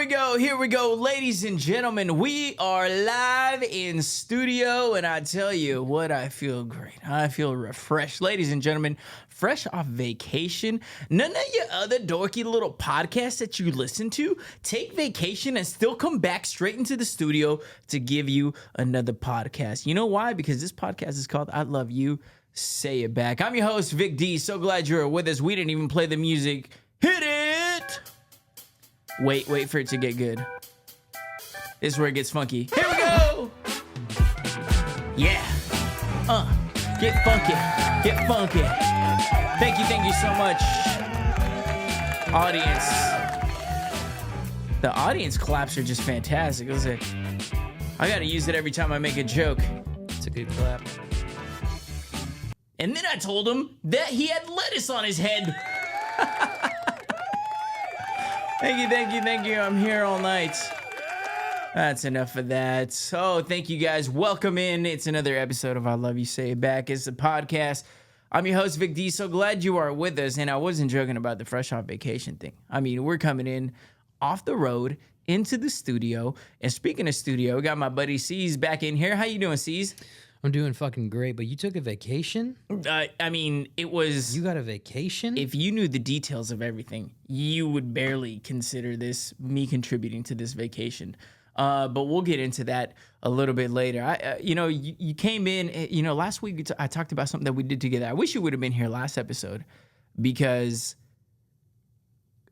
Here we go, ladies and gentlemen. We are live in studio, and I tell you what, I feel great. I feel refreshed. Ladies and gentlemen, fresh off vacation. None of your other dorky little podcasts that you listen to take vacation and still come back straight into the studio to give you another podcast. You know why? Because this podcast is called I Love You, Say It Back. I'm your host, Vic D. So glad you're with us. We didn't even play the music. Hit it! Wait for it to get good. This is where it gets funky. Here we go! Yeah. Get funky. Get funky. Thank you so much, audience. The audience claps are just fantastic. Listen, I gotta use it every time I make a joke. It's a good clap. And then I told him that he had lettuce on his head. Thank you. I'm here all night. That's enough of that. So thank you guys. Welcome in. It's another episode of I Love You, Say It Back. It's a podcast. I'm your host, Vic D. So glad you are with us. And I wasn't joking about the fresh off vacation thing. I mean, we're coming in off the road into the studio. And speaking of studio, we got my buddy C's back in here. How you doing, C's? I'm doing fucking great, but you took a vacation? I mean, it was... You got a vacation? If you knew the details of everything, you would barely consider this me contributing to this vacation. But we'll get into that a little bit later. You came in, last week I talked about something that we did together. I wish you would have been here last episode because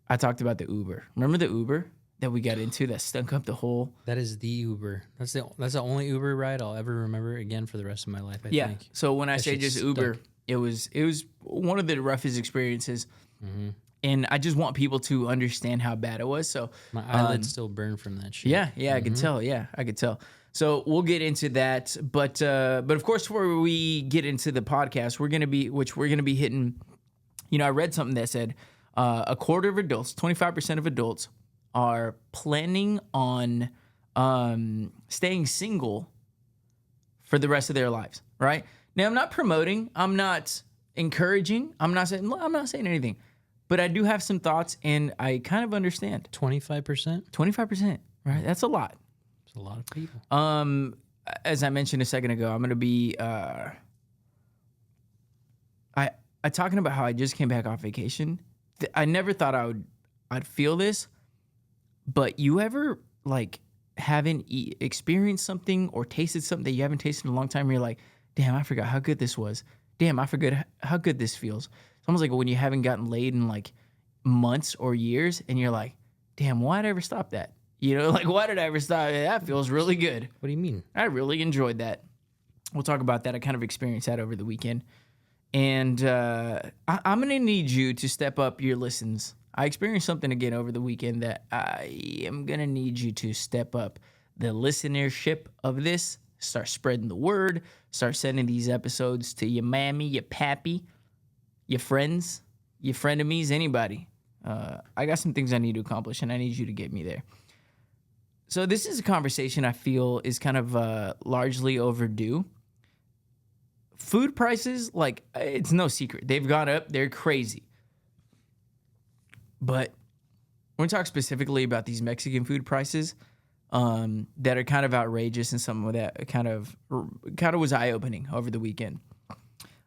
I talked about the Uber. Remember the Uber that we got into that stunk up the whole... That is the Uber. That's the only Uber ride I'll ever remember again for the rest of my life, I think. So when I say just Uber, it was one of the roughest experiences. Mm-hmm. And I just want people to understand how bad it was. So my eyelids still burn from that shit. Yeah, mm-hmm. I could tell. Yeah, I could tell. So we'll get into that. But of course, before we get into the podcast, we're gonna be hitting. I read something that said a quarter of adults, 25% of adults, are planning on staying single for the rest of their lives. Right now, I'm not promoting. I'm not encouraging. I'm not saying anything. But I do have some thoughts, and I kind of understand. 25%? 25%, right? That's a lot. It's a lot of people. As I mentioned a second ago, I'm going to be... I talking about how I just came back off vacation. I never thought I'd feel this, but you ever, haven't experienced something or tasted something that you haven't tasted in a long time, and you're like, damn, I forgot how good this was. Damn, I forgot how good this feels. It's almost like when you haven't gotten laid in months or years, and you're like, damn, why'd I ever stop that? Why did I ever stop? That feels really good. What do you mean? I really enjoyed that. We'll talk about that. I kind of experienced that over the weekend. And I'm going to need you to step up your listens. I experienced something again over the weekend that I am going to need you to step up the listenership of this. Start spreading the word. Start sending these episodes to your mammy, your pappy, your friends, your frenemies, anybody. I got some things I need to accomplish, and I need you to get me there. So this is a conversation I feel is kind of largely overdue. Food prices, it's no secret. They've gone up. They're crazy. But we're going to talk specifically about these Mexican food prices that are kind of outrageous, and some of that kind of was eye-opening over the weekend.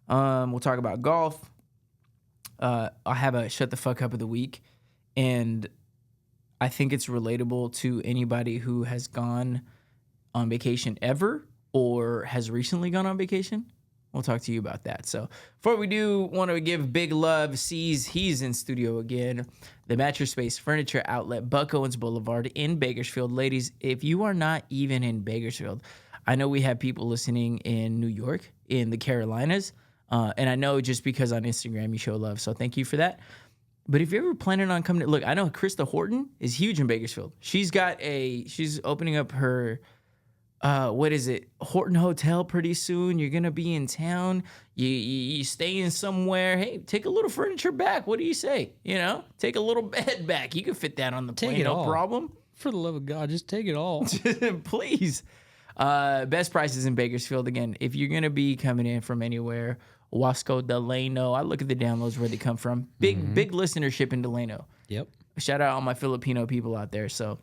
We'll talk about golf. I have a shut the fuck up of the week, and I think it's relatable to anybody who has gone on vacation ever or has recently gone on vacation. We'll talk to you about that. So before we do, want to give big love. He's in studio again. The Mattress Space Furniture Outlet, Buck Owens Boulevard in Bakersfield. Ladies, if you are not even in Bakersfield, I know we have people listening in New York, in the Carolinas, and I know just because on Instagram you show love, so thank you for that. But if you're ever planning on coming, look, I know Krista Horton is huge in Bakersfield. She's opening up her, Horton Hotel pretty soon. You're going to be in town. You staying somewhere. Hey, take a little furniture back. What do you say? Take a little bed back. You can fit that on the plane, no problem. For the love of God, just take it all. Please. Best prices in Bakersfield. Again, if you're going to be coming in from anywhere, Wasco, Delano. I look at the downloads where they come from. Big listenership in Delano. Yep. Shout out all my Filipino people out there. So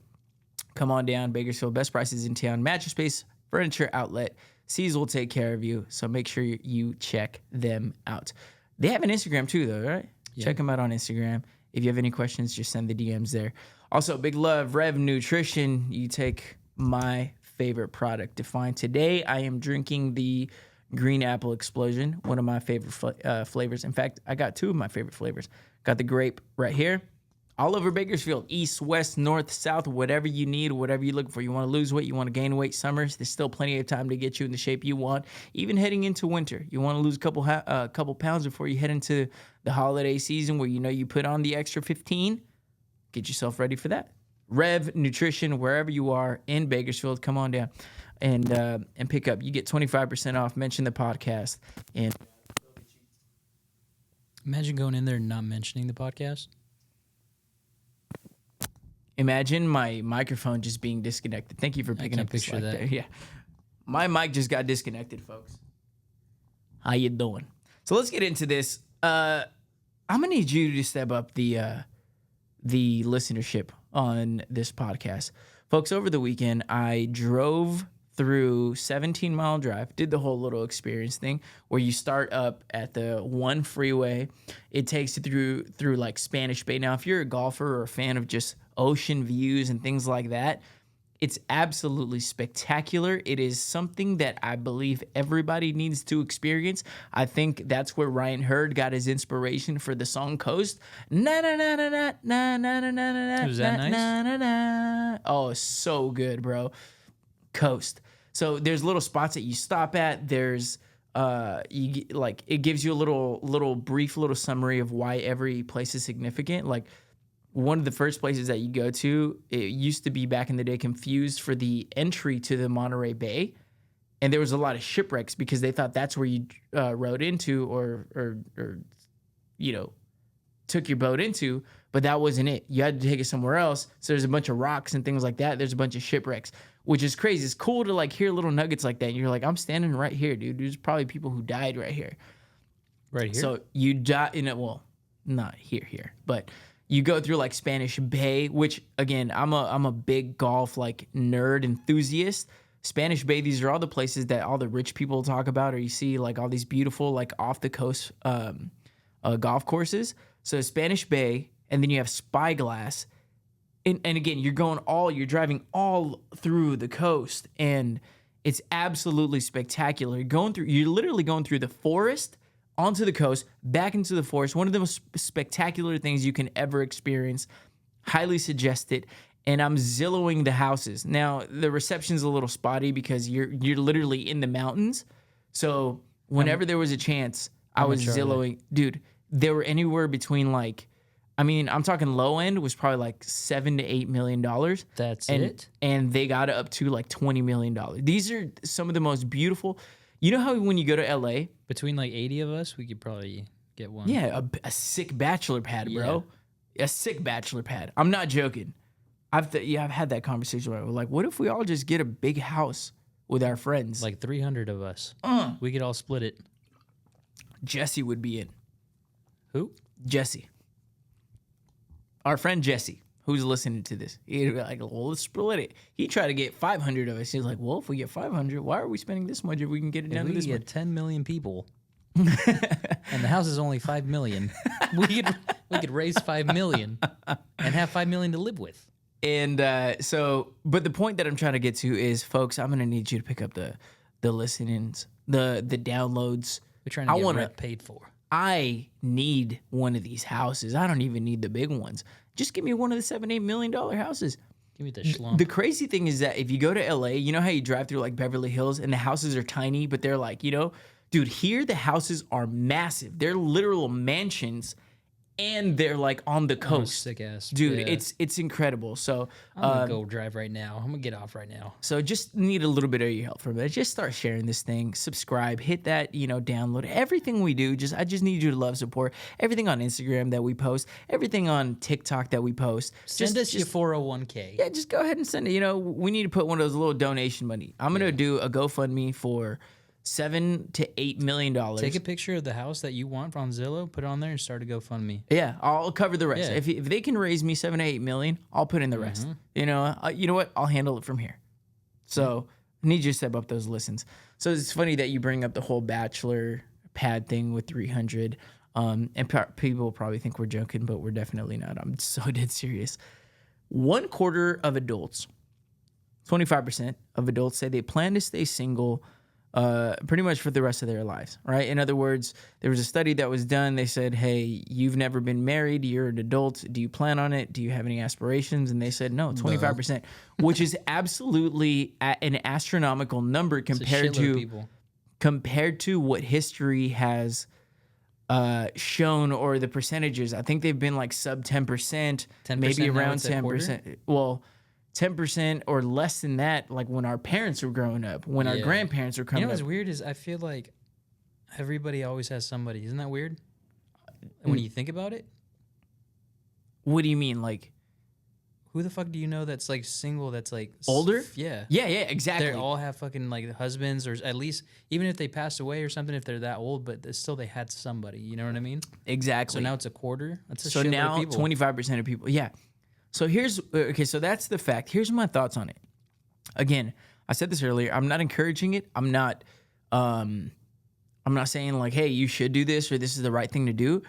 Come on down, Bakersfield. Best prices in town. Mattress Space Furniture Outlet. C's will take care of you. So make sure you check them out. They have an Instagram too, though, right? Yeah. Check them out on Instagram. If you have any questions, just send the DMs there. Also, big love, Rev Nutrition. You take my favorite product to find. Today, I am drinking the Green Apple Explosion, one of my favorite flavors. In fact, I got two of my favorite flavors. Got the grape right here. All over Bakersfield, east, west, north, south, whatever you need, whatever you're looking for. You want to lose weight, you want to gain weight, summers, there's still plenty of time to get you in the shape you want. Even heading into winter, you want to lose a couple pounds before you head into the holiday season where you know you put on the extra 15. Get yourself ready for that. Rev Nutrition, wherever you are in Bakersfield, come on down and pick up. You get 25% off. Mention the podcast. And imagine going in there and not mentioning the podcast. Imagine my microphone just being disconnected. Thank you for picking up the slack there. Yeah. My mic just got disconnected, folks. How you doing? So let's get into this. I'm going to need you to step up the listenership on this podcast. Folks, over the weekend, I drove through 17-mile drive, did the whole little experience thing where you start up at the one freeway. It takes you through like Spanish Bay. Now, if you're a golfer or a fan of just ocean views and things like that, it's absolutely spectacular. It is something that I believe everybody needs to experience. I think that's where Ryan Hurd got his inspiration for the song Coast. Na na na na na na na na na. Was that nice? Na, na, na. Oh, so good, bro. Coast. So there's little spots that you stop at. There's it gives you a little brief summary of why every place is significant. Like one of the first places that you go to, it used to be back in the day confused for the entry to the Monterey Bay, and there was a lot of shipwrecks because they thought that's where you rode into or took your boat into, but that wasn't it. You had to take it somewhere else. So there's a bunch of rocks and things like that. There's a bunch of shipwrecks, which is crazy. It's cool to like hear little nuggets like that. And you're like, I'm standing right here, dude. There's probably people who died right here. Right here? So you die in it. Well, not here, but you go through like Spanish Bay, which again, I'm a big golf like nerd enthusiast. Spanish Bay, these are all the places that all the rich people talk about, or you see like all these beautiful like off the coast golf courses. So Spanish Bay, and then you have Spyglass, and again you're driving all through the coast, and it's absolutely spectacular. You're literally going through the forest onto the coast, back into the forest. One of the most spectacular things you can ever experience. Highly suggest it. And I'm Zillowing the houses. Now, the reception's a little spotty because you're literally in the mountains. So whenever there was a chance, I was Zillowing. Dude, they were anywhere between like, I mean, I'm talking low end was probably like $7 to $8 million. That's it? And they got it up to like $20 million. These are some of the most beautiful. You know how when you go to LA, between like 80 of us, we could probably get one. Yeah, a sick bachelor pad, bro. Yeah. A sick bachelor pad. I'm not joking. I've had that conversation where we're like, what if we all just get a big house with our friends? Like 300 of us. We could all split it. Jesse would be in. Who? Jesse. Our friend Jesse, who's listening to this. He'd be like, well, let's split it. He tried to get 500 of us. He's like, well, if we get 500, why are we spending this much if we can get it down to this much? We get 10 million people, and the house is only 5 million. we could raise 5 million and have 5 million to live with. And but the point that I'm trying to get to is, folks, I'm gonna need you to pick up the listenings, the downloads. We're trying to get rent paid for. I need one of these houses. I don't even need the big ones. Just give me one of the $7-8 million houses. Give me the schlump. The crazy thing is that if you go to LA, you know how you drive through like Beverly Hills and the houses are tiny, but they're like, dude, here the houses are massive. They're literal mansions. And they're like on the coast. Sick ass. Dude, yeah. It's incredible. So I'm gonna go drive right now. I'm gonna get off right now. So just need a little bit of your help from it. Just start sharing this thing, subscribe, hit that, download. Everything we do, I just need you to love, support. Everything on Instagram that we post, everything on TikTok that we post. Send us your 401k. Yeah, just go ahead and send it. We need to put one of those little donation money. I'm gonna do a GoFundMe for $7 to $8 million. Take a picture of the house that you want on Zillow, put it on there, and start a GoFundMe. Yeah, I'll cover the rest. Yeah. If they can raise me 7 to 8 million, I'll put in the rest. You know what? I'll handle it from here. So I need you to step up those listens. So it's funny that you bring up the whole Bachelor pad thing with 300. And people probably think we're joking, but we're definitely not. I'm so dead serious. 1/4 of adults, 25% of adults say they plan to stay single pretty much for the rest of their lives, right? In other words, there was a study that was done. They said, hey, you've never been married. You're an adult. Do you plan on it? Do you have any aspirations? And they said, no, 25%, which is absolutely an astronomical number compared to what history has shown, or the percentages. I think they've been like sub 10%, maybe around 10%. Well, 10% or less than that, like when our parents were growing up, when our grandparents were coming up. You know what's weird is I feel like everybody always has somebody. Isn't that weird? When you think about it? What do you mean? Like, who the fuck do you know that's like single, that's like older? Yeah, exactly. They all have fucking like husbands, or at least even if they passed away or something, if they're that old, but still they had somebody. You know what I mean? Exactly. So now it's a quarter. That's a so shitload now of people. 25% of people. Yeah. So so that's the fact. Here's my thoughts on it. Again, I said this earlier. I'm not encouraging it. I'm not saying like, hey, you should do this or this is the right thing to do.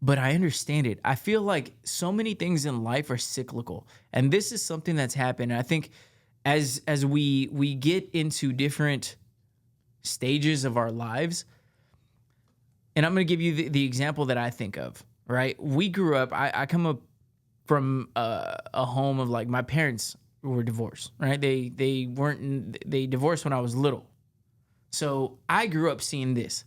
But I understand it. I feel like so many things in life are cyclical, and this is something that's happened. I think as we get into different stages of our lives, and I'm going to give you the example that I think of. Right? We grew up. I come up from a home of like, my parents were divorced. Right? They divorced when I was little, so I grew up seeing this.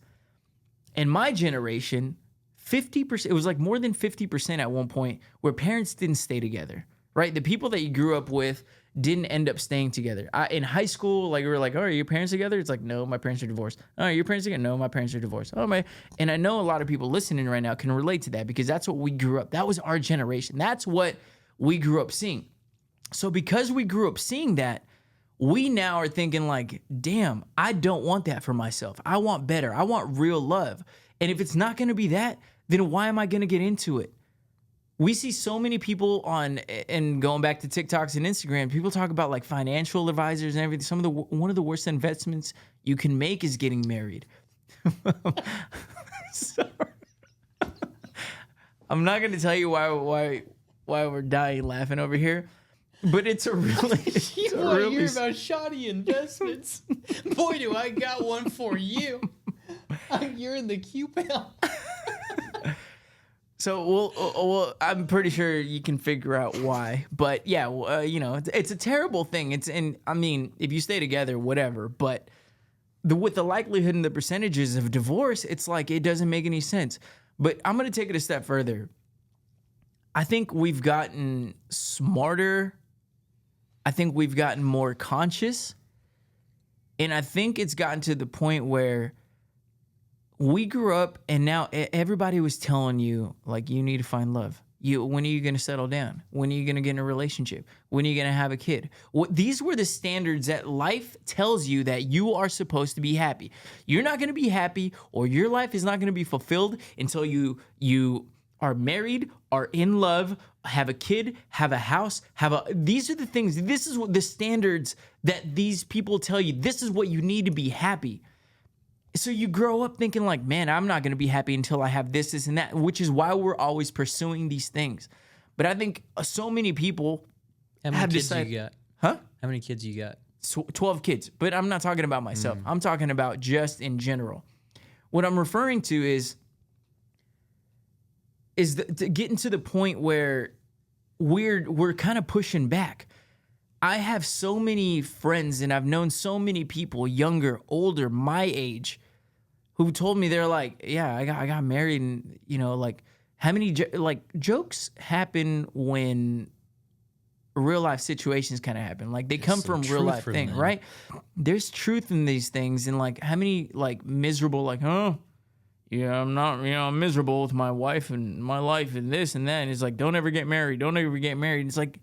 In my generation, 50%, it was like more than 50% at one point where parents didn't stay together, right? The people that you grew up with didn't end up staying together. In high school, like we were like, oh, are your parents together? It's like, no, my parents are divorced. Oh, are your parents together? No, my parents are divorced. Oh, my. And I know a lot of people listening right now can relate to that because that's what we grew up. That was our generation. That's what we grew up seeing. So because we grew up seeing that, we now are thinking like, damn, I don't want that for myself. I want better. I want real love. And if it's not going to be that, then why am I going to get into it? We see so many people and going back to TikToks and Instagram, people talk about like financial advisors and everything. One of the worst investments you can make is getting married. Sorry. I'm not going to tell you why we're dying laughing over here, but it's a really... You want to hear about shoddy investments? Boy, do I got one for you. You're in the queue, pal. So I'm pretty sure you can figure out why, but yeah, it's a terrible thing. If you stay together, whatever, but with the likelihood and the percentages of divorce, it's like, it doesn't make any sense. But I'm going to take it a step further. I think we've gotten smarter. I think we've gotten more conscious. And I think it's gotten to the point where we grew up and now everybody was telling you, like, you need to find love. When are you going to settle down? When are you going to get in a relationship? When are you going to have a kid? These were the standards that life tells you that you are supposed to be happy. You're not going to be happy, or your life is not going to be fulfilled until you are married, are in love, have a kid, have a house, these are the things. This is what the standards that these people tell you. This is what you need to be happy. So you grow up thinking like, man, I'm not going to be happy until I have this, and that, which is why we're always pursuing these things. But I think so many people have decided... you got? Huh? How many kids you got? 12 kids. But I'm not talking about myself. I'm talking about just in general. What I'm referring to is getting to the point where we're kind of pushing back. I have so many friends, and I've known so many people, younger, older, my age, who told me, they're like, yeah, I got married, and like, how many jokes happen when real life situations kind of happen? Like, they come from real life thing, right? There's truth in these things, and like, how many like miserable, like, oh, yeah, I'm not, I'm miserable with my wife and my life and this and that, and it's like, don't ever get married, don't ever get married. It's like,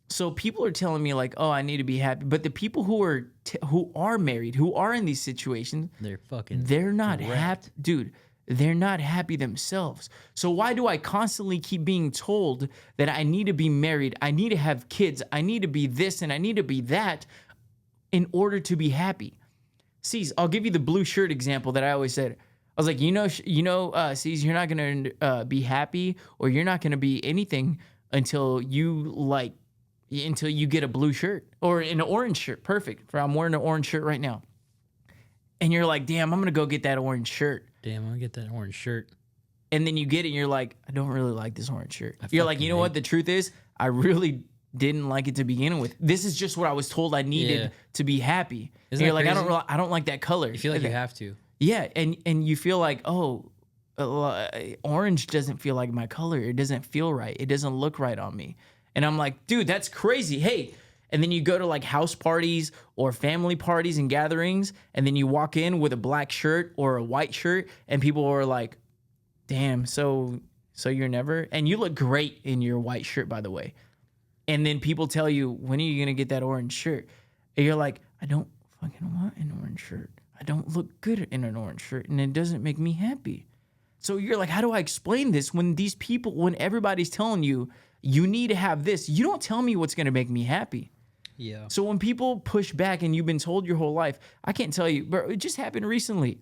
So people are telling me like, oh, I need to be happy. But the people who are married, who are in these situations, they're not happy, dude. They're not happy themselves. So why do I constantly keep being told that I need to be married, I need to have kids, I need to be this and I need to be that in order to be happy? See, I'll give you the blue shirt example that I always said. I was like, C's, you're not gonna be happy, or you're not gonna be anything until you get a blue shirt or an orange shirt. Perfect. I'm wearing an orange shirt right now. And you're like, damn, I'm gonna go get that orange shirt. Damn, I'm gonna get that orange shirt. And then you get it and you're like, I don't really like this orange shirt. You're like, you know what? The truth is, I really didn't like it to begin with. This is just what I was told I needed to be happy. And you're like, I don't like that color. You feel like you have to. Yeah, and you feel like, orange doesn't feel like my color. It doesn't feel right. It doesn't look right on me. And I'm like, dude, that's crazy. Hey. And then you go to like house parties or family parties and gatherings, and then you walk in with a black shirt or a white shirt, and people are like, damn, so you're never, and you look great in your white shirt, by the way. And then people tell you, when are you going to get that orange shirt? And you're like, I don't fucking want an orange shirt. I don't look good in an orange shirt, and it doesn't make me happy. So you're like, how do I explain this when everybody's telling you, you need to have this? You don't tell me what's going to make me happy. Yeah. So when people push back and you've been told your whole life, I can't tell you, bro, it just happened recently.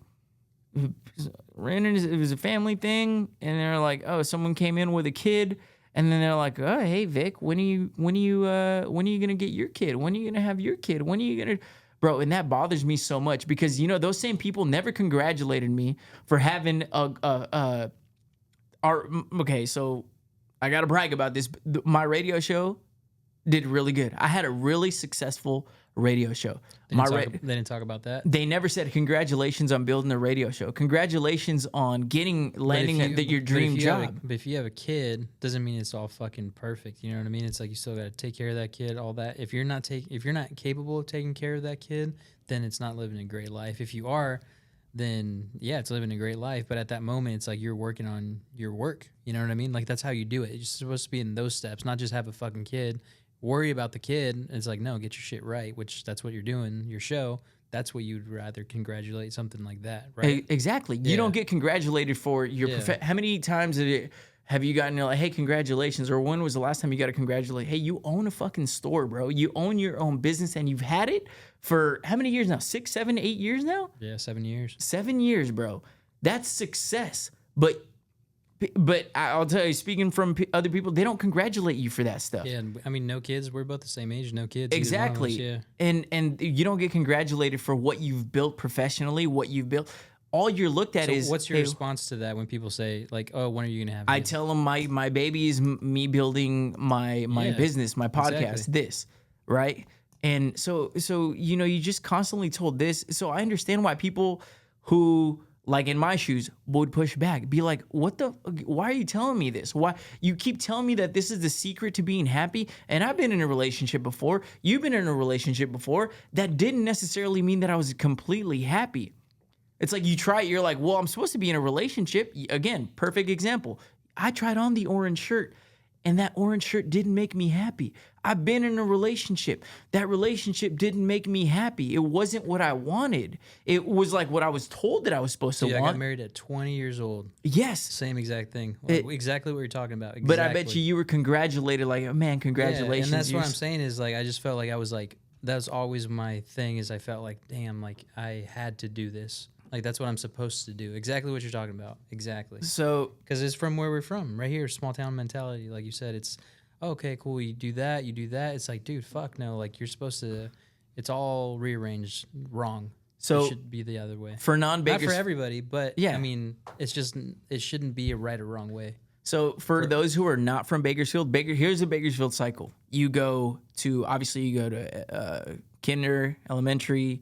It was a family thing, and they're like, oh, someone came in with a kid, and then they're like, oh, hey Vic, when are you gonna get your kid? When are you gonna have your kid? When are you gonna, bro? And that bothers me so much because those same people never congratulated me for having okay, so I gotta brag about this. My radio show did really good. I had a really successful radio show. They didn't talk about that. They never said congratulations on building a radio show. Congratulations on landing your dream job. But if you have a kid, doesn't mean it's all fucking perfect. You know what I mean? It's like you still got to take care of that kid, all that. If you're not capable of taking care of that kid, then it's not living a great life. If you are, then yeah, it's living a great life. But at that moment, it's like you're working on your work. You know what I mean? Like that's how you do it. You're supposed to be in those steps, not just have a fucking kid. Worry about the kid. It's like, no, get your shit right, which that's what you're doing, your show. That's what you'd rather congratulate, something like that, right? Exactly. You don't get congratulated for your How many times have you gotten like, hey, congratulations? Or when was the last time you got to congratulate? Hey, you own a fucking store, bro. You own your own business, and you've had it for how many years now? 6, 7, 8 years now? Yeah, 7 years. 7 years, bro. That's success. But I'll tell you, speaking from other people, they don't congratulate you for that stuff. Yeah, I mean, no kids. We're both the same age. No kids. Exactly. Yeah. And you don't get congratulated for what you've built professionally, what you've built. All you're looked at is. What's your response to that when people say like, "Oh, when are you gonna have?" I tell them my baby is me building my business, my podcast, this, right? And so you just constantly told this. So I understand why people who, like in my shoes, would push back, be like, why are you telling me this? Why you keep telling me that this is the secret to being happy? And I've been in a relationship before. You've been in a relationship before. That didn't necessarily mean that I was completely happy. It's like you try it, you're like, well, I'm supposed to be in a relationship. Again, perfect example. I tried on the orange shirt, and that orange shirt didn't make me happy. I've been in a relationship. That relationship didn't make me happy. It wasn't what I wanted. It was like what I was told that I was supposed to want. I got married at 20 years old. Yes. Same exact thing. Exactly what you're talking about. Exactly. But I bet you were congratulated, like, oh, man, congratulations. Yeah, and that's what I'm saying is, like, I just felt like I was like, that was always my thing is I felt like, damn, like, I had to do this. Like, that's what I'm supposed to do. Exactly what you're talking about. Exactly. So, because it's from where we're from, right here, small town mentality. Like you said, it's, okay, cool, you do that. It's like, dude, fuck no. Like, you're supposed to, it's all rearranged wrong. So it should be the other way. For non-Bakers. Not for everybody, but yeah. I mean, it's just, it shouldn't be a right or wrong way. So for those who are not from Bakersfield, here's a Bakersfield cycle. You go to kinder, elementary,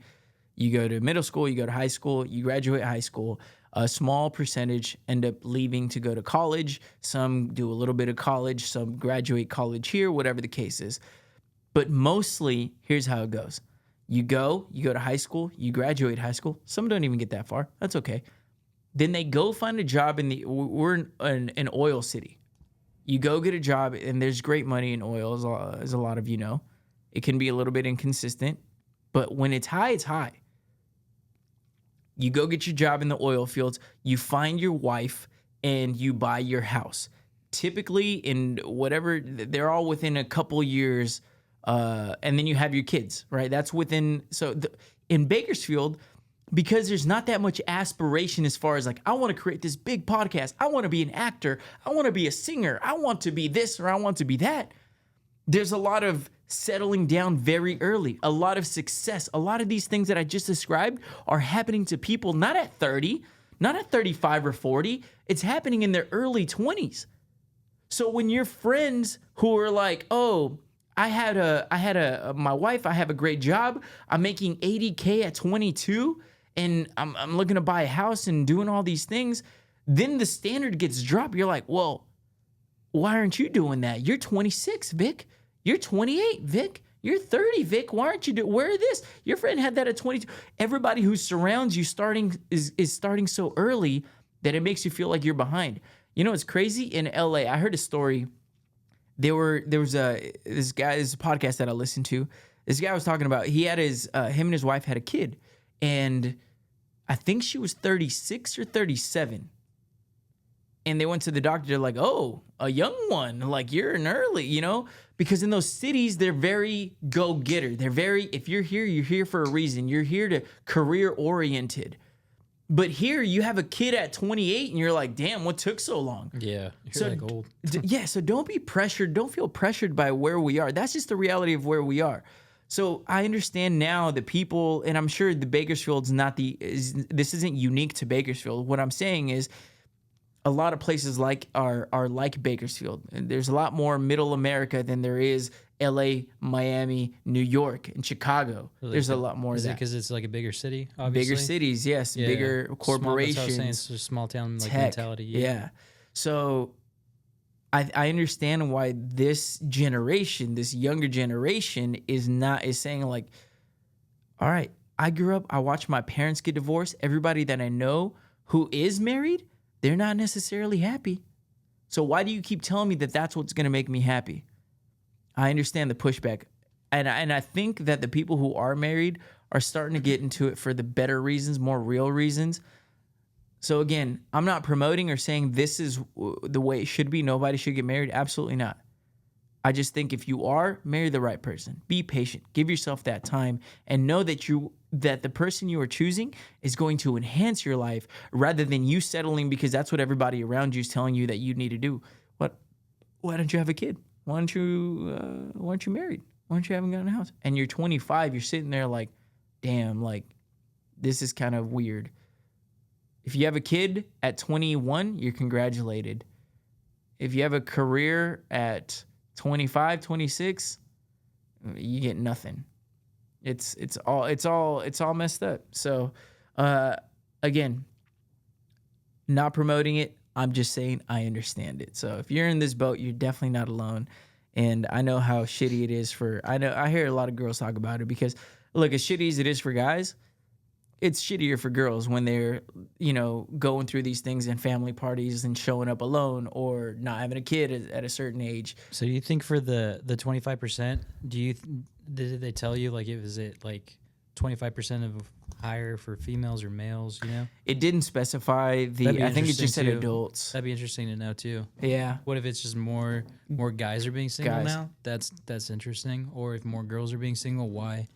you go to middle school, you go to high school, you graduate high school. A small percentage end up leaving to go to college. Some do a little bit of college, some graduate college here, whatever the case is. But mostly, here's how it goes. You go to high school, you graduate high school. Some don't even get that far. That's okay. Then they go find a job we're in an oil city. You go get a job, and there's great money in oil, as a lot of you know. It can be a little bit inconsistent, but when it's high, it's high. You go get your job in the oil fields, you find your wife, and you buy your house. Typically, in whatever, they're all within a couple years, and then you have your kids, right? That's within, in Bakersfield, because there's not that much aspiration as far as like, I want to create this big podcast. I want to be an actor. I want to be a singer. I want to be this or I want to be that. There's a lot of settling down very early, a lot of success. A lot of these things that I just described are happening to people not at 30, not at 35 or 40. It's happening in their early 20s. So when your friends who are like, oh, my wife, I have a great job. I'm making $80K at 22 and I'm looking to buy a house and doing all these things. Then the standard gets dropped. You're like, well, why aren't you doing that? You're 26, Vic. You're 28, Vic. You're 30, Vic. Why aren't you where this? Your friend had that at 22. Everybody who surrounds you is starting so early that it makes you feel like you're behind. You know, it's crazy. In LA, I heard a story. There was this podcast that I listened to. This guy was talking about, he had him and his wife had a kid, and I think she was 36 or 37. And they went to the doctor. They're like, oh, a young one. Like, you're an early, you know? Because in those cities, they're very go-getter. They're very, if you're here for a reason. You're here to career-oriented. But here, you have a kid at 28, and you're like, damn, what took so long? Yeah, you're like old. So don't be pressured. Don't feel pressured by where we are. That's just the reality of where we are. So I understand now that people, and I'm sure the Bakersfield's this isn't unique to Bakersfield. What I'm saying is, a lot of places are like Bakersfield. And there's a lot more middle America than there is LA, Miami, New York, and Chicago. Really? There's a lot more of that. Is it because it's like a bigger city, obviously? Bigger cities, yes. Yeah. Bigger corporations. That's what I was saying. It's just small town like tech, mentality. Yeah. So I understand why this generation, this younger generation, is saying like, all right, I grew up, I watched my parents get divorced. Everybody that I know who is married, they're not necessarily happy. So why do you keep telling me that that's what's going to make me happy? I understand the pushback. And I think that the people who are married are starting to get into it for the better reasons, more real reasons. So again, I'm not promoting or saying this is the way it should be. Nobody should get married. Absolutely not. I just think if you are, marry the right person. Be patient. Give yourself that time and know that the person you are choosing is going to enhance your life rather than you settling because that's what everybody around you is telling you that you need to do. Why don't you have a kid? Why aren't you married? Why aren't you having gotten a house? And you're 25, you're sitting there like, damn, like this is kind of weird. If you have a kid at 21, you're congratulated. If you have a career at 25, 26, you get nothing. It's all messed up. So, again, not promoting it. I'm just saying I understand it. So if you're in this boat, you're definitely not alone. And I know how shitty it is I hear a lot of girls talk about it because look, as shitty as it is for guys, it's shittier for girls when they're, going through these things in family parties and showing up alone or not having a kid at a certain age. So do you think for the 25%, did they tell you like is it like 25% of higher for females or males, It didn't specify I think it just said adults. That'd be interesting to know too. Yeah. What if it's just more guys are being single now? That's interesting. Or if more girls are being single, why?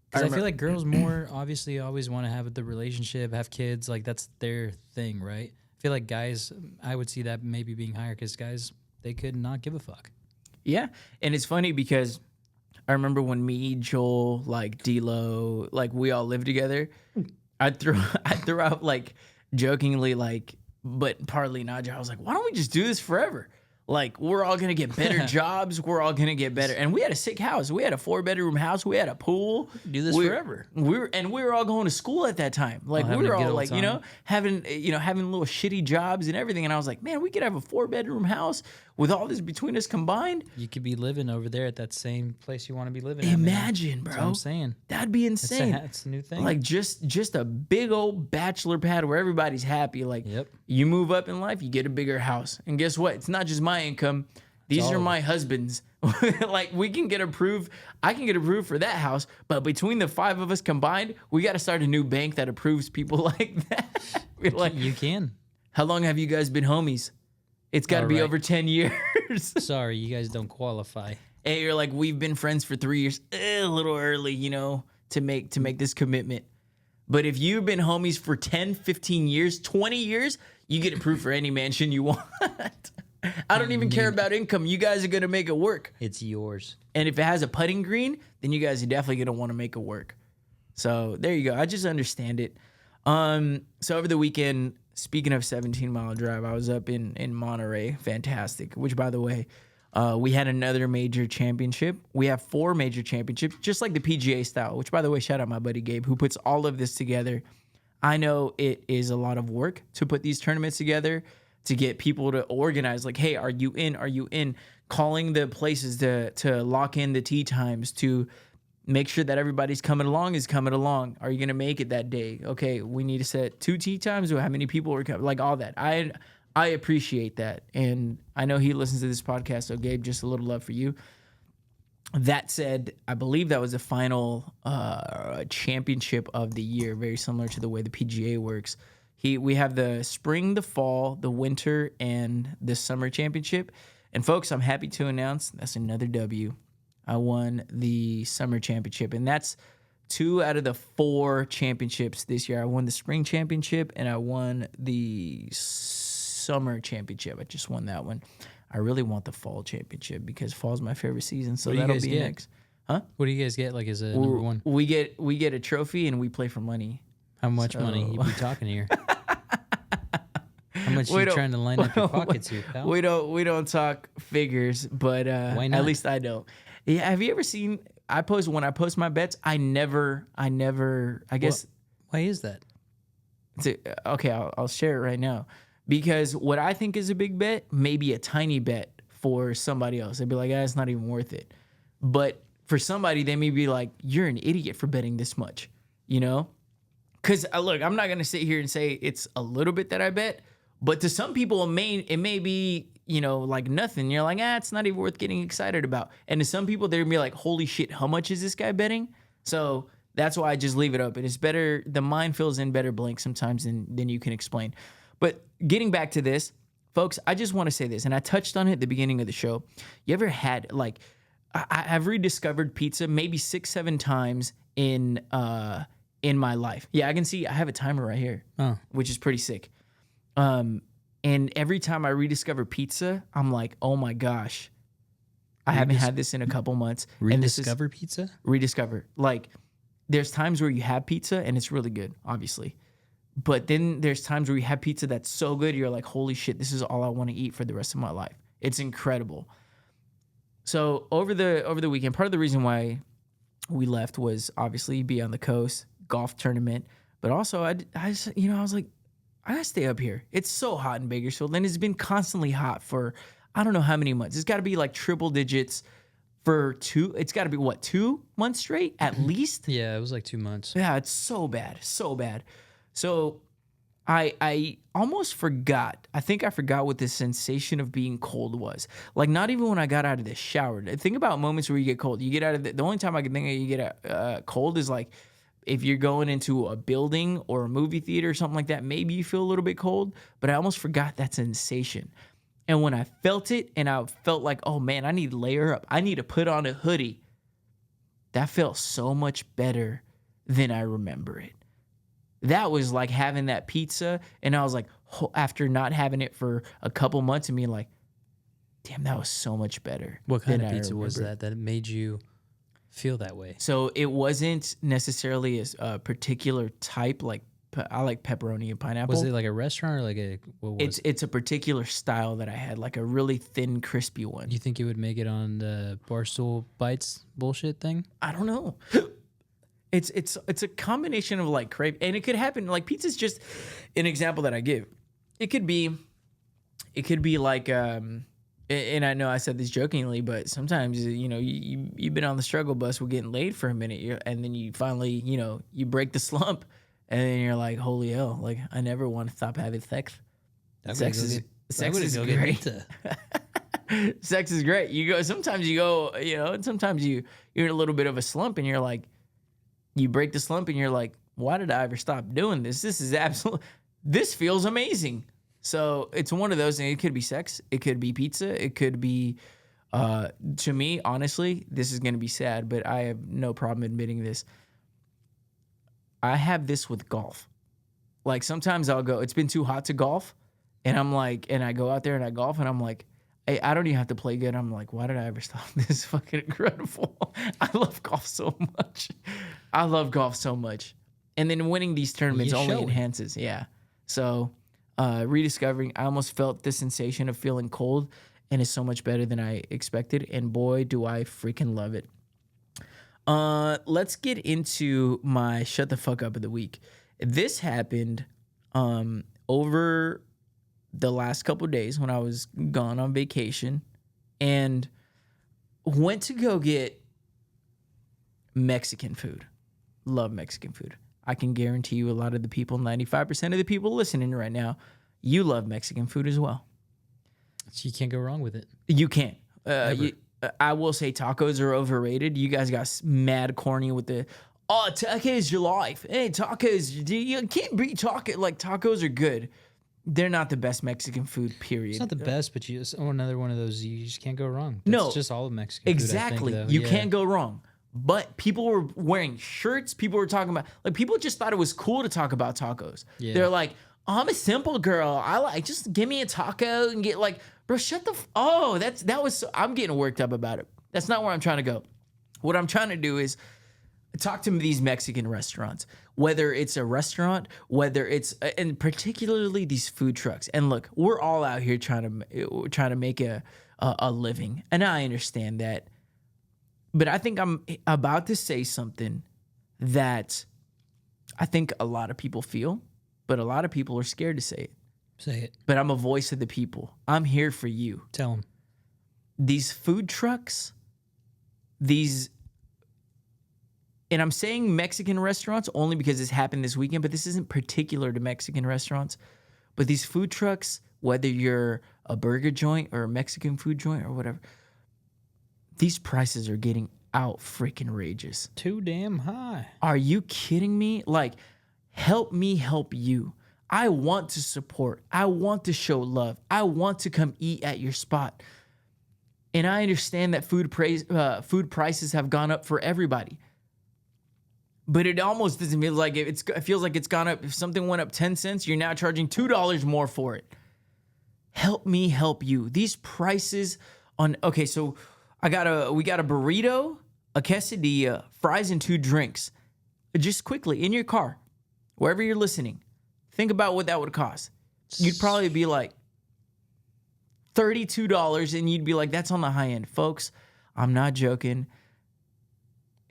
Because I feel like girls more obviously always want to have the relationship, have kids, like that's their thing, right? I feel like guys, I would see that maybe being higher because guys, they could not give a fuck. Yeah, and it's funny because I remember when me, Joel, like D-Lo, like we all lived together. I threw out like jokingly like, but partly not. I was like, why don't we just do this forever? Like, we're all going to get better jobs. We're all going to get better. And we had a sick house. We had a 4-bedroom house. We had a pool. Do this forever. We were all going to school at that time. Like, we were all like, having little shitty jobs and everything. And I was like, man, we could have a 4-bedroom house. with all this between us combined, You could be living over there at that same place you want to be living at, man. imagine, bro. That's what I'm saying. That'd be insane. It's a new thing. Like just a big old bachelor pad where everybody's happy. Like Yep. you move up in life, you get a bigger house. And guess what? It's not just my income. These all are of my husband's. Like we can get approved. I can get approved for that house. But between the 5 of us combined, we got to start a new bank that approves people like that. We're like, You can. how long have you guys been homies? It's got to be right. over 10 years. Sorry, you guys don't qualify. Hey, you're like, we've been friends for 3 years. A little early, to make this commitment. But if you've been homies for 10, 15 years, 20 years, you get approved for any mansion you want. I don't even care about income. You guys are going to make it work. It's yours. And if it has a putting green, then you guys are definitely going to want to make it work. So there you go. I just understand it. So over the weekend, speaking of 17-mile drive, I was up in Monterey. Fantastic. Which, by the way, we had another major championship. We have 4 major championships, just like the PGA style, which, by the way, shout out my buddy Gabe, who puts all of this together. I know it is a lot of work to put these tournaments together, to get people to organize, like, hey, are you in? Are you in? Calling the places to lock in the tee times, to make sure that everybody's coming along is coming along. Are you going to make it that day? Okay, we need to set 2 tee times. How many people are coming? Like all that. I appreciate that. And I know he listens to this podcast, so Gabe, just a little love for you. That said, I believe that was the final championship of the year, very similar to the way the PGA works. We have the spring, the fall, the winter, and the summer championship. And folks, I'm happy to announce that's another W. I won the summer championship, and that's 2 out of the 4 championships this year. I won the spring championship, and I won the summer championship. I just won that one. I really want the fall championship because fall's my favorite season, so that'll be next. Huh? What do you guys get, like, as a number one? We get a trophy, and we play for money. How much money you be talking here? How much you trying to line up your pockets here, pal? We don't talk figures, but Why not? at least I don't. Yeah, have you ever seen? When I post my bets, I never. I guess. Why is that? Okay, I'll share it right now, because what I think is a big bet may be a tiny bet for somebody else. They'd be like, it's not even worth it. But for somebody, they may be like, you're an idiot for betting this much, Because look, I'm not gonna sit here and say it's a little bit that I bet, but to some people it may be like nothing. You're like, it's not even worth getting excited about. And to some people, they're gonna be like, holy shit, how much is this guy betting? So that's why I just leave it open. It's better. The mind fills in better blank sometimes than you can explain. But getting back to this, folks, I just want to say this, and I touched on it at the beginning of the show. You ever had I've rediscovered pizza maybe 6-7 times in my life. Yeah, I can see I have a timer right here, which is pretty sick. And every time I rediscover pizza, I'm like, oh my gosh, I haven't had this in a couple months. Rediscover pizza? Rediscover. Like, there's times where you have pizza and it's really good, obviously. But then there's times where you have pizza that's so good, you're like, holy shit, this is all I want to eat for the rest of my life. It's incredible. So over the weekend, part of the reason why we left was obviously be on the coast, golf tournament, but also I was like, I gotta stay up here. It's so hot in Bakersfield, and it's been constantly hot for I don't know how many months. It's got to be like triple digits for 2. It's got to be 2 months straight at least. Yeah, it was like 2 months. Yeah, it's so bad, so bad. So I almost forgot. I think I forgot what the sensation of being cold was. Like, not even when I got out of the shower. Think about moments where you get cold. You get out of the only time I can think of you get cold is like if you're going into a building or a movie theater or something like that. Maybe you feel a little bit cold, but I almost forgot that sensation. And when I felt it and I felt like, oh man, I need to layer up. I need to put on a hoodie. That felt so much better than I remember it. That was like having that pizza, and I was like, after not having it for a couple months, and being like, damn, that was so much better. What kind of pizza was that made you feel that way? So it wasn't necessarily a particular type. Like, I like pepperoni and pineapple. Was it like a restaurant or like a? What was it's a particular style that I had, like a really thin, crispy one. You think it would make it on the Barstool Bites bullshit thing? I don't know. It's a combination of like crave, and it could happen. Like, pizza's just an example that I give. It could be like and I know I said this jokingly, but sometimes, you've been on the struggle bus with getting laid for a minute, and then you finally, you break the slump, and then you're like, holy hell, like, I never want to stop having sex. Sex is great. Sex is great. Sometimes you're in a little bit of a slump, and you're like, you break the slump, and you're like, why did I ever stop doing this? This feels amazing. So it's one of those things. It could be sex. It could be pizza. It could be, to me, honestly, this is going to be sad, but I have no problem admitting this. I have this with golf. Like, sometimes I'll go, it's been too hot to golf. And I'm like, and I go out there and I golf, and I'm like, hey, I don't even have to play good. I'm like, why did I ever stop? This is fucking incredible. I love golf so much. And then winning these tournaments only enhances. Yeah. So, rediscovering, I almost felt the sensation of feeling cold, and it's so much better than I expected. And boy, do I freaking love it. Let's get into my shut the fuck up of the week. This happened over the last couple of days when I was gone on vacation, and went to go get Mexican food. Love Mexican food. I can guarantee you a lot of the people, 95% of the people listening right now, you love Mexican food as well. So you can't go wrong with it. You can't. I will say tacos are overrated. You guys got mad corny with the, tacos your life. Hey, tacos, you can't beat taco. Like, tacos are good. They're not the best Mexican food, period. It's not the best, but another one of those, you just can't go wrong. It's just all of Mexican exactly. food, I think, you can't go wrong. But people were wearing shirts. People were talking about, like, people just thought it was cool to talk about tacos. Yeah. They're like, I'm a simple girl. Just give me a taco and get like, bro, shut the, I'm getting worked up about it. That's not where I'm trying to go. What I'm trying to do is talk to these Mexican restaurants, whether it's a restaurant, whether it's, and particularly these food trucks. And look, we're all out here trying to make a living. And I understand that. But I think I'm about to say something that I think a lot of people feel, but a lot of people are scared to say it. Say it. But I'm a voice of the people. I'm here for you. Tell them. These food trucks, and I'm saying Mexican restaurants only because this happened this weekend, but this isn't particular to Mexican restaurants. But these food trucks, whether you're a burger joint or a Mexican food joint or whatever, these prices are getting out freaking rageous. Too damn high. Are you kidding me? Like, help me help you. I want to support. I want to show love. I want to come eat at your spot. And I understand that food prices have gone up for everybody. But it almost doesn't feel like it feels like it's gone up. If something went up 10 cents, you're now charging $2 more for it. Help me help you. These prices so we got a burrito, a quesadilla, fries, and 2 drinks. Just quickly in your car, wherever you're listening, think about what that would cost. You'd probably be like $32, and you'd be like, that's on the high end. Folks, I'm not joking.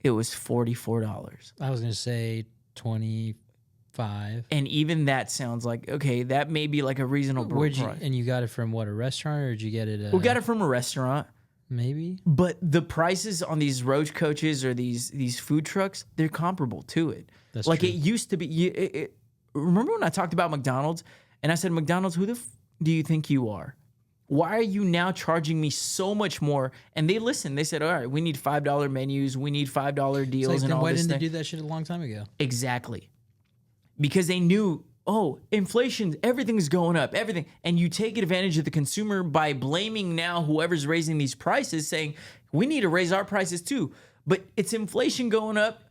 It was $44. I was going to say 25. And even that sounds like, okay, that may be like a reasonable price. And you got it from what, a restaurant, or did you get it? We got it from a restaurant. Maybe. But the prices on these roach coaches or these food trucks, they're comparable to it. That's like true. It used to be. Remember when I talked about McDonald's and I said, McDonald's, who the do you think you are? Why are you now charging me so much more? And they listened. They said, all right, we need $5 menus. We need $5 deals and all this. Why didn't they do that shit a long time ago? Exactly. Because they knew, inflation, everything's going up, everything. And you take advantage of the consumer by blaming now whoever's raising these prices, saying, we need to raise our prices too. But it's inflation going up,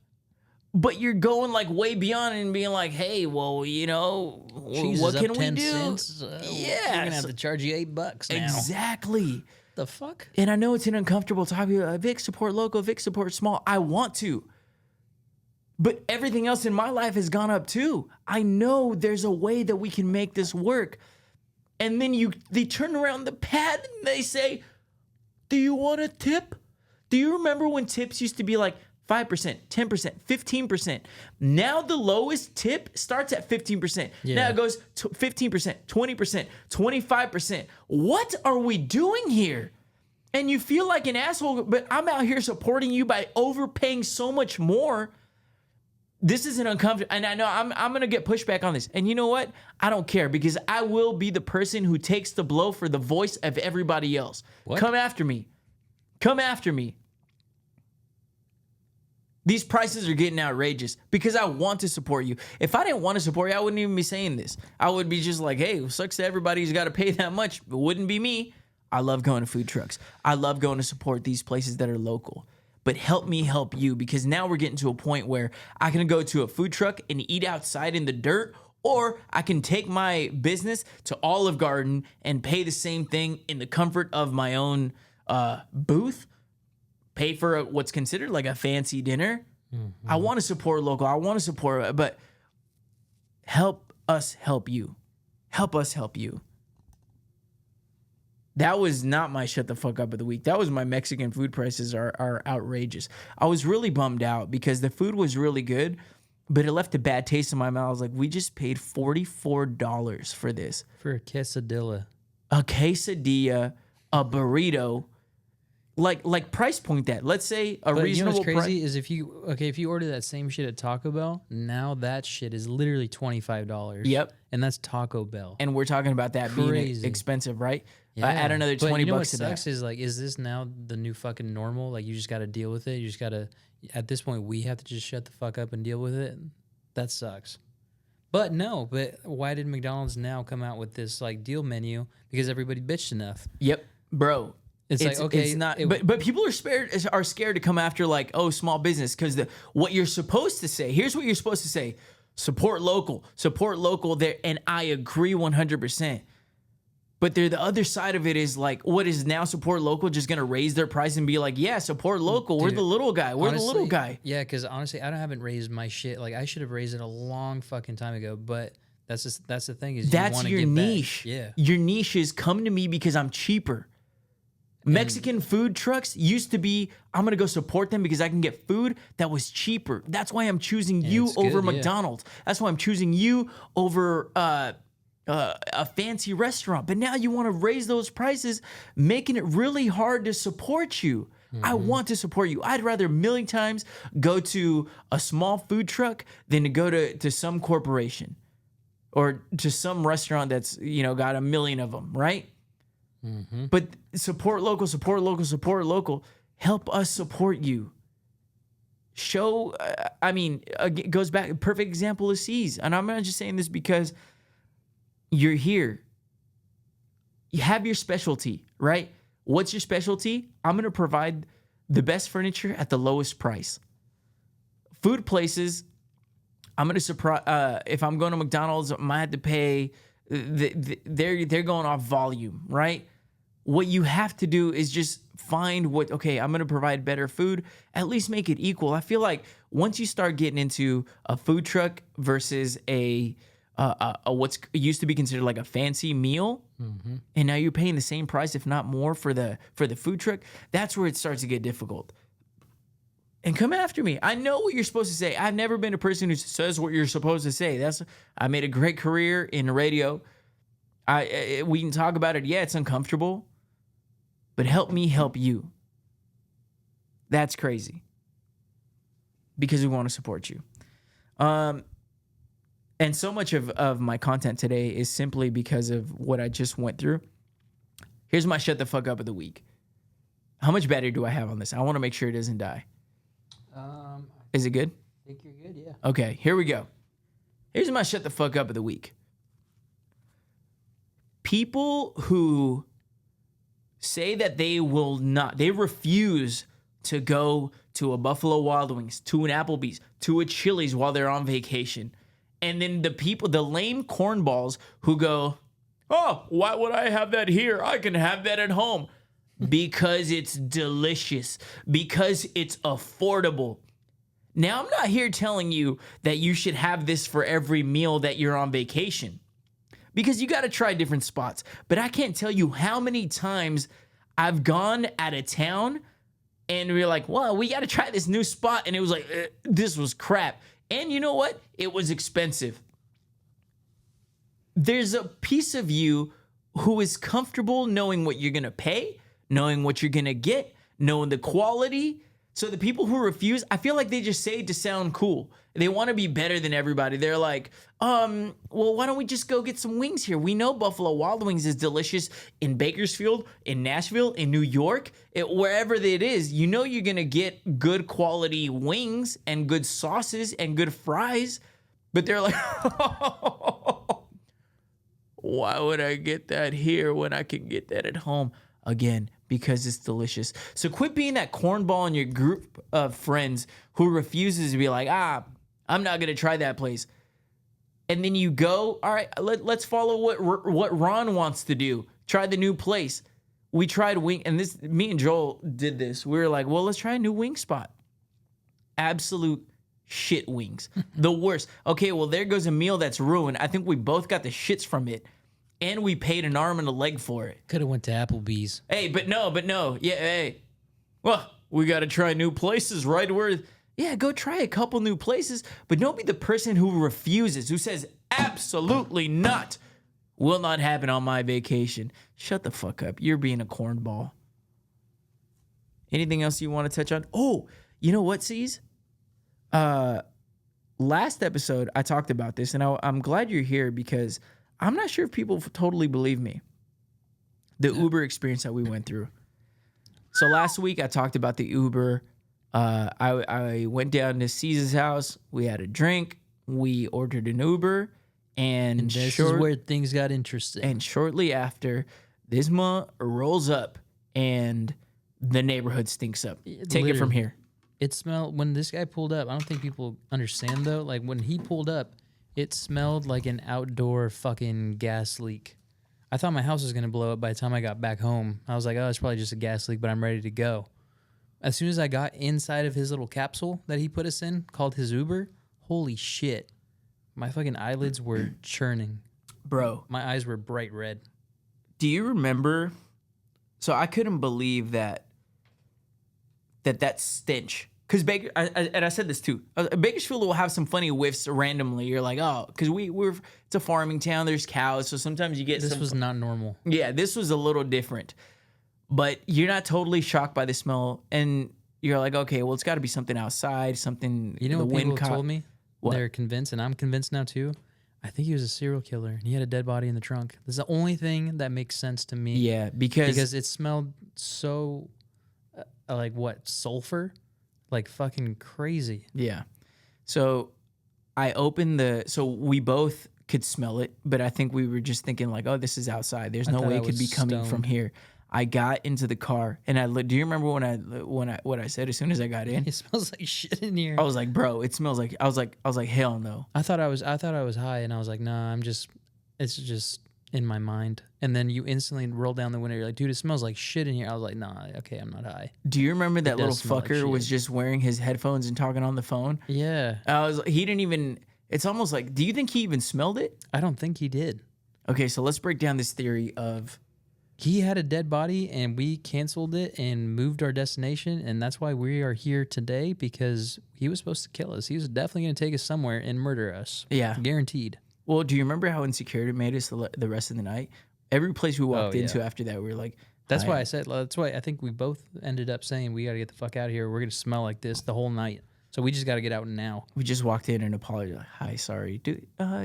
but you're going like way beyond and being like, hey, well, what can we do? Cents, we're going to have to charge you $8 now. Exactly. The fuck? And I know it's an uncomfortable topic. Vic, support local, Vic, support small. I want to. But everything else in my life has gone up too. I know there's a way that we can make this work. And then they turn around the pad and they say, do you want a tip? Do you remember when tips used to be like 5%, 10%, 15%. Now the lowest tip starts at 15%. Yeah. Now it goes to 15%, 20%, 25%. What are we doing here? And you feel like an asshole, but I'm out here supporting you by overpaying so much more. This is an uncomfortable, and I know I'm gonna get pushback on this. And you know what? I don't care, because I will be the person who takes the blow for the voice of everybody else. What? Come after me. Come after me. These prices are getting outrageous because I want to support you. If I didn't want to support you, I wouldn't even be saying this. I would be just like, hey, it sucks to everybody who's got to pay that much. It wouldn't be me. I love going to food trucks. I love going to support these places that are local. But help me help you, because now we're getting to a point where I can go to a food truck and eat outside in the dirt, or I can take my business to Olive Garden and pay the same thing in the comfort of my own booth. Pay for what's considered like a fancy dinner. Mm-hmm. I want to support local. I want to support, but help us help you. Help us help you. That was not my shut the fuck up of the week. That was my Mexican food prices are outrageous. I was really bummed out because the food was really good, but it left a bad taste in my mouth. I was like, we just paid $44 for this. For a quesadilla. A quesadilla, a burrito. Like price point that. Let's say a but reasonable price. You know what's crazy price. is if you order that same shit at Taco Bell, now that shit is literally $25. Yep. And that's Taco Bell. And we're talking about that being Crazy. expensive, right? Yeah. Add another 20 you know bucks what to sucks that. is like, is this now the new fucking normal? Like, you just got to deal with it. You just got to, at this point, we have to just shut the fuck up and deal with it. That sucks. But why did McDonald's now come out with this like deal menu? Because everybody bitched enough. Yep, bro. It's like, okay, it's not. But people are scared to come after like, oh, small business, because what you're supposed to say. Here's what you're supposed to say: support local there. And I agree 100%. But the other side of it is like, what is now support local just gonna raise their price and be like, yeah, support local. Dude, we're the little guy. We're the little guy. Yeah, because honestly, I haven't raised my shit. Like, I should have raised it a long fucking time ago. But that's the thing is, That's your niche. Yeah, your niche is come to me because I'm cheaper. Mexican food trucks used to be, I'm going to go support them because I can get food that was cheaper. That's why I'm choosing you over McDonald's. That's why I'm choosing you over a fancy restaurant. But now you want to raise those prices, making it really hard to support you. Mm-hmm. I want to support you. I'd rather a million times go to a small food truck than to go to some corporation or to some restaurant that's, got a million of them, right? Mm-hmm. But support local. Help us support you. Show, it goes back, perfect example is C's. And I'm not just saying this because you're here. You have your specialty, right? What's your specialty? I'm going to provide the best furniture at the lowest price. Food places, I'm going to surprise, if I'm going to McDonald's, I might have to pay, they're going off volume, right? What you have to do is just find I'm going to provide better food, at least make it equal. I feel like once you start getting into a food truck versus a what's used to be considered like a fancy meal, mm-hmm. and now you're paying the same price, if not more, for the food truck, that's where it starts to get difficult. And come after me. I know what you're supposed to say. I've never been a person who says what you're supposed to say. I made a great career in radio. We can talk about it. Yeah, it's uncomfortable. But help me help you. That's crazy. Because we want to support you. And so much of my content today is simply because of what I just went through. Here's my shut the fuck up of the week. How much battery do I have on this? I want to make sure it doesn't die. Is it good? I think you're good, yeah. Okay, here we go. Here's my shut the fuck up of the week. People who say that they refuse to go to a Buffalo Wild Wings, to an Applebee's, to a Chili's while they're on vacation. And then the lame cornballs who go, oh, why would I have that here? I can have that at home. Because it's delicious. Because it's affordable. Now, I'm not here telling you that you should have this for every meal that you're on vacation. Because you got to try different spots. But I can't tell you how many times I've gone out of town And we were like, well, we got to try this new spot. And it was like, this was crap. And you know what? It was expensive. There's a piece of you who is comfortable knowing what you're going to pay, knowing what you're going to get, knowing the quality. So the people who refuse, I feel like they just say it to sound cool. They want to be better than everybody. They're like, well, why don't we just go get some wings here? We know Buffalo Wild Wings is delicious in Bakersfield, in Nashville, in New York, wherever it is. You know you're going to get good quality wings and good sauces and good fries. But they're like, why would I get that here when I can get that at home? Again, because it's delicious. So quit being that cornball in your group of friends who refuses to be like, I'm not going to try that place. And then you go, all right, let's follow what Ron wants to do. Try the new place. We tried wing, and me and Joel did this. We were like, well, let's try a new wing spot. Absolute shit wings. The worst. Okay, well, there goes a meal that's ruined. I think we both got the shits from it. And we paid an arm and a leg for it. Could have went to Applebee's. Hey, but no. Yeah, hey. Well, we got to try new places, right? Yeah, go try a couple new places, but don't be the person who refuses, who says, absolutely not. Will not happen on my vacation. Shut the fuck up. You're being a cornball. Anything else you want to touch on? Oh, you know what, C's? Last episode, I talked about this, and I'm glad you're here because I'm not sure if people totally believe me. The Uber experience that we went through. So last week I talked about the Uber. I went down to C's house. We had a drink. We ordered an Uber. And this is where things got interesting. And shortly after, this rolls up and the neighborhood stinks up. Take it from here. It smelled, when this guy pulled up, I don't think people understand though. Like when he pulled up, it smelled like an outdoor fucking gas leak. I thought my house was going to blow up by the time I got back home. I was like, oh, it's probably just a gas leak, but I'm ready to go. As soon as I got inside of his little capsule that he put us in, called his Uber, holy shit. My fucking eyelids were churning. Bro. My eyes were bright red. Do you remember? So I couldn't believe that stench. Because I said this too. Bakersfield will have some funny whiffs randomly. You're like, oh, because it's a farming town. There's cows, so sometimes you get. This was not normal. Yeah, this was a little different, but you're not totally shocked by the smell, and you're like, okay, well, it's got to be something outside, something. You know the what wind people told me? What? They're convinced, and I'm convinced now too. I think he was a serial killer, and he had a dead body in the trunk. This is the only thing that makes sense to me. Yeah, because it smelled so, like what, sulfur. Like fucking crazy. Yeah. So I opened so we both could smell it, but I think we were just thinking like, oh, this is outside. There's no way it could be coming from here. I got into the car and do you remember what I said as soon as I got in? It smells like shit in here. I was like, bro, it smells like I was like, hell no. I thought I was high and I was like, nah, it's just in my mind. And then you instantly roll down the window. You're like, dude, it smells like shit in here. I was like, nah, okay, I'm not high. Do you remember that little fucker was just wearing his headphones and talking on the phone? Yeah. He didn't even, it's almost like, do you think he even smelled it? I don't think he did. Okay, so let's break down this theory of. He had a dead body and we canceled it and moved our destination. And that's why we are here today, because he was supposed to kill us. He was definitely going to take us somewhere and murder us. Yeah. Guaranteed. Well, do you remember how insecure it made us the rest of the night? Every place we walked into after that, we were like... That's why I think we both ended up saying, we got to get the fuck out of here. We're going to smell like this the whole night. So we just got to get out now. We just walked in and apologized. Like, hi, sorry. Do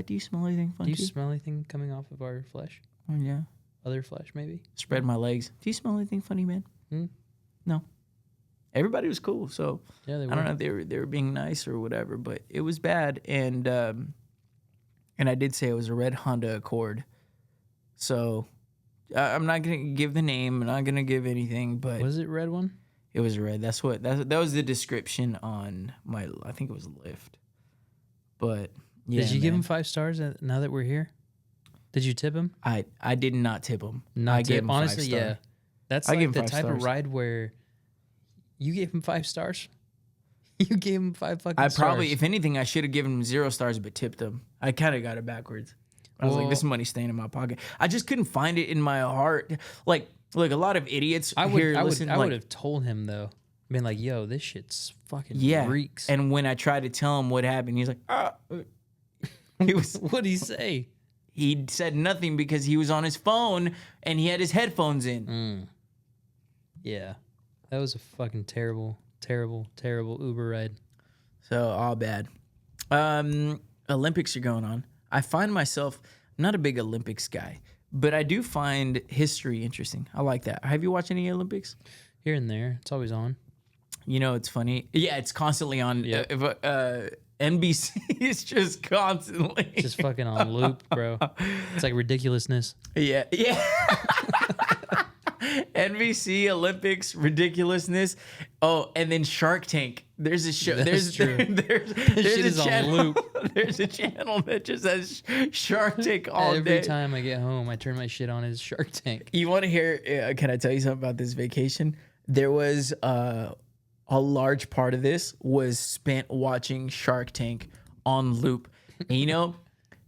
you smell anything funky? Do you smell anything coming off of our flesh? Oh, yeah. Other flesh, maybe? Spread my legs. Do you smell anything funny, man? No. Everybody was cool, so... Yeah, they were. I don't know if they were being nice or whatever, but it was bad, and I did say it was a red Honda Accord. So I'm not gonna give the name. I'm not gonna give anything. But was it red one? It was red. That was the description on my. I think it was Lyft. But yeah, did you give him 5 stars now that we're here? Did you tip him? I did not tip him. I gave him honestly, 5 stars. Yeah. That's like the type of ride where you gave him 5 stars. You gave him 5 fucking stars. Probably, if anything, I should have given him 0 stars, but tipped him. I kind of got it backwards. I was like, this money's staying in my pocket. I just couldn't find it in my heart. Like, look, a lot of idiots I would have told him though. Been like, yo, this shit's fucking Yeah. reeks. And when I tried to tell him what happened, he's like, he was. What'd he say? He said nothing because he was on his phone and he had his headphones in. Yeah. That was a fucking terrible, terrible, terrible Uber ride. So all bad. Olympics are going on. I find myself not a big Olympics guy, but I do find history interesting. I like that. Have you watched any Olympics? Here and there. It's always on. You know, it's funny. Yeah, it's constantly on. Yep. NBC is just constantly. Just fucking on loop, bro. It's like ridiculousness. Yeah. NBC, Olympics, ridiculousness. Oh, and then Shark Tank. There's a show. That's true. There's shit is a on channel. loop. There's a channel that just has Shark Tank all Every day. time I get home, I turn my shit on as Shark Tank. You want to hear? Can I tell you something about this vacation? There was a large part of this was spent watching Shark Tank on loop. And you know,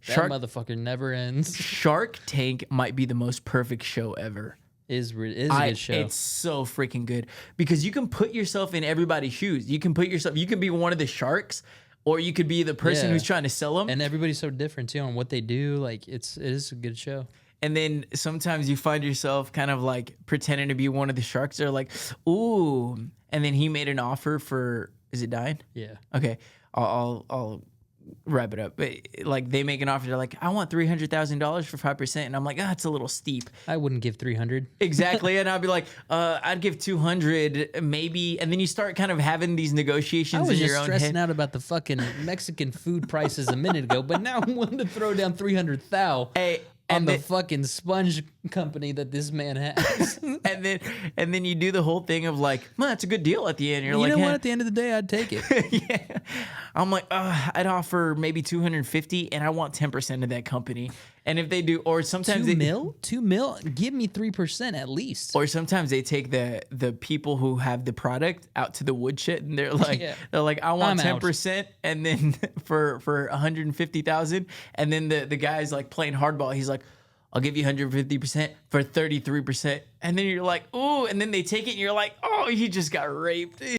That motherfucker never ends. Shark Tank might be the most perfect show ever. Is a good show. It's so freaking good because you can put yourself in everybody's shoes. You can be one of the sharks, or you could be the person who's trying to sell them. And everybody's so different too on what they do. Like it is a good show. And then sometimes you find yourself kind of like pretending to be one of the sharks. They're like, ooh. And then he made an offer for, is it dying? Yeah. Okay. I'll wrap it up. But like they make an offer. They're like, I want $300,000 for 5%. And I'm like, it's a little steep. I wouldn't give 300. Exactly. And I'd be like, I'd give 200 maybe. And then you start kind of having these negotiations I was in your just own stressing head. out about the fucking Mexican food prices a minute ago, but now I'm willing to throw down 300,000 Hey, on the fucking sponge company that this man has. and then you do the whole thing of like, well, that's a good deal at the end. You're You like, know what? At the end of the day, I'd take it. yeah. I'm like, I'd offer maybe 250 and I want 10% of that company. And if they do, or sometimes 2 mil? 2 mil? Give me 3% at least. or sometimes they take the people who have the product out to the woodshed and they're like, I want I'm 10% and then for 150,000. And then the guy's like playing hardball. He's like, I'll give you 150% for 33%. And then you're like, ooh, and then they take it and you're like, oh, you just got raped.